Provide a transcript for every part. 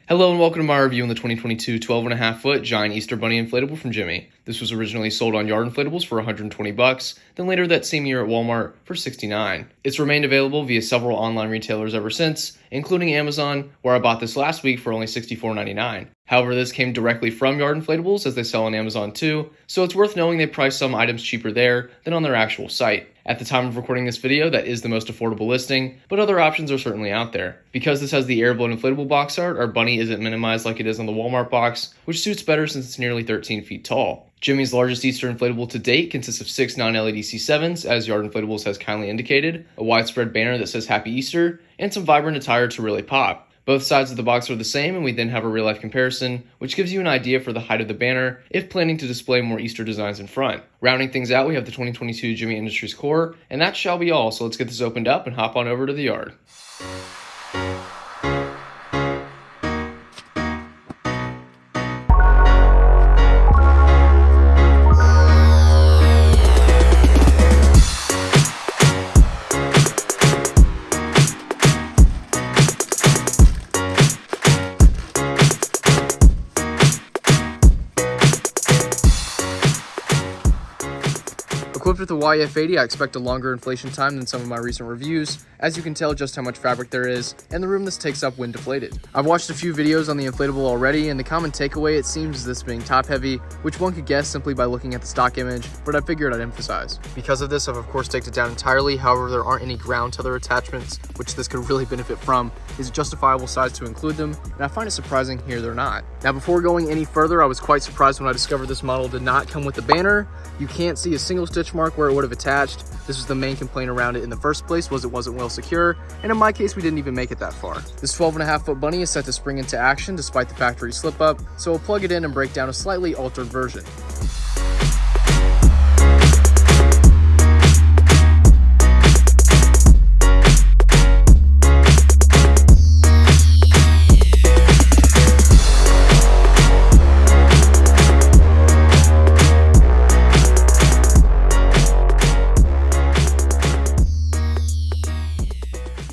Hello and welcome to my review on the 2022 12.5 foot giant Easter Bunny inflatable from Gemmy. This was originally sold on Yard Inflatables for $120, then later that same year at Walmart for $69. It's remained available via several online retailers ever since, including Amazon, where I bought this last week for only $64.99. However, this came directly from Yard Inflatables as they sell on Amazon too, so it's worth knowing they price some items cheaper there than on their actual site. At the time of recording this video, that is the most affordable listing, but other options are certainly out there. Because this has the Airblown Inflatable box art, our bunny isn't minimized like it is on the Walmart box, which suits better since it's nearly 13 feet tall. Gemmy's largest Easter inflatable to date consists of 6 non-LED C7s, as Yard Inflatables has kindly indicated, a widespread banner that says Happy Easter, and some vibrant attire to really pop. Both sides of the box are the same, and we then have a real-life comparison, which gives you an idea for the height of the banner if planning to display more Easter designs in front. Rounding things out, we have the 2022 Gemmy Industries Core, and that shall be all, so let's get this opened up and hop on over to the yard. Equipped with the YF80, I expect a longer inflation time than some of my recent reviews, as you can tell just how much fabric there is, and the room this takes up when deflated. I've watched a few videos on the inflatable already, and the common takeaway it seems is this being top heavy, which one could guess simply by looking at the stock image, but I figured I'd emphasize. Because of this, I've of course taken it down entirely, however there aren't any ground tether attachments, which this could really benefit from. Is a justifiable size to include them, and I find it surprising here they're not. Now before going any further, I was quite surprised when I discovered this model did not come with the banner. You can't see a single stitch mark where it would have attached. This was the main complaint around it in the first place, was it wasn't well secure, and in my case we didn't even make it that far. This 12.5 foot bunny is set to spring into action despite the factory slip up, so we'll plug it in and break down a slightly altered version.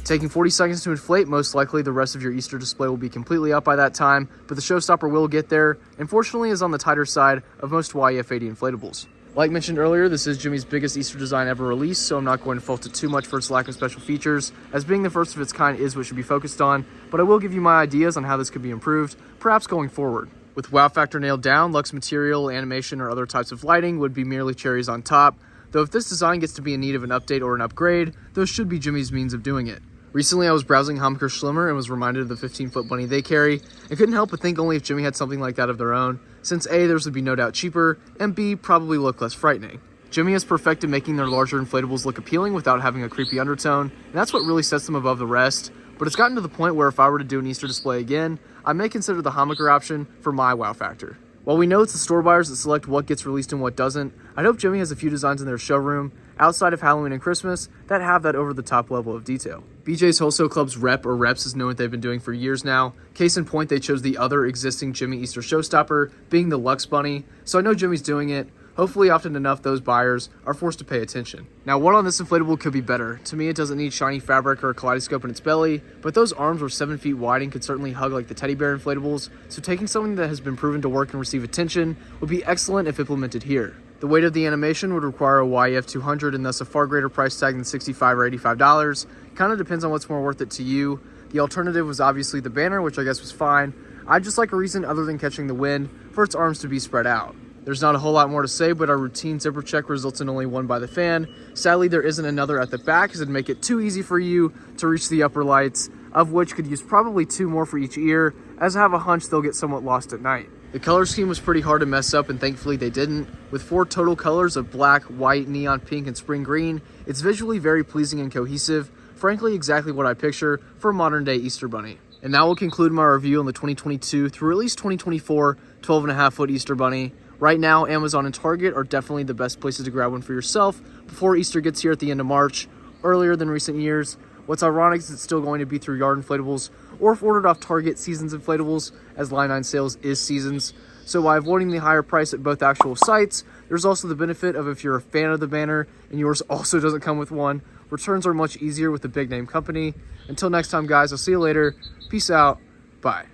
Taking 40 seconds to inflate, most likely the rest of your Easter display will be completely up by that time, but the showstopper will get there, and fortunately is on the tighter side of most YF80 inflatables. Like mentioned earlier, this is Gemmy's biggest Easter design ever released, so I'm not going to fault it too much for its lack of special features, as being the first of its kind is what should be focused on, but I will give you my ideas on how this could be improved, perhaps going forward. With wow factor nailed down, luxe material, animation, or other types of lighting would be merely cherries on top, though if this design gets to be in need of an update or an upgrade, those should be Gemmy's means of doing it. Recently, I was browsing Hammacher Schlimmer and was reminded of the 15-foot bunny they carry, and couldn't help but think only if Gemmy had something like that of their own, since A, theirs would be no doubt cheaper, and B, probably look less frightening. Gemmy has perfected making their larger inflatables look appealing without having a creepy undertone, and that's what really sets them above the rest, but it's gotten to the point where if I were to do an Easter display again, I may consider the Hammacher option for my wow factor. While we know it's the store buyers that select what gets released and what doesn't, I'd hope Gemmy has a few designs in their showroom, outside of Halloween and Christmas, that have that over-the-top level of detail. BJ's Wholesale Club's Rep or Reps is known what they've been doing for years now. Case in point, they chose the other existing Gemmy Easter showstopper, being the Luxe Bunny, so I know Gemmy's doing it. Hopefully often enough those buyers are forced to pay attention. Now what on this inflatable could be better? To me it doesn't need shiny fabric or a kaleidoscope in its belly, but those arms were 7 feet wide and could certainly hug like the teddy bear inflatables, so taking something that has been proven to work and receive attention would be excellent if implemented here. The weight of the animation would require a YF200 and thus a far greater price tag than $65 or $85. Kinda depends on what's more worth it to you. The alternative was obviously the banner, which I guess was fine. I'd just like a reason other than catching the wind for its arms to be spread out. There's not a whole lot more to say, but our routine zipper check results in only one by the fan. Sadly, there isn't another at the back, as it'd make it too easy for you to reach the upper lights, of which could use probably 2 more for each ear, as I have a hunch they'll get somewhat lost at night. The color scheme was pretty hard to mess up, and thankfully they didn't. With 4 total colors of black, white, neon pink, and spring green, it's visually very pleasing and cohesive, frankly exactly what I picture for a modern day Easter bunny. And that will conclude my review on the 2022 through at least 2024 12.5 foot Easter bunny. Right now, Amazon and Target are definitely the best places to grab one for yourself before Easter gets here at the end of March, earlier than recent years. What's ironic is it's still going to be through Yard Inflatables, or if ordered off Target, Seasons Inflatables, as Line 9 sales is Seasons. So by avoiding the higher price at both actual sites, there's also the benefit of if you're a fan of the banner and yours also doesn't come with one, returns are much easier with the big name company. Until next time, guys, I'll see you later. Peace out. Bye.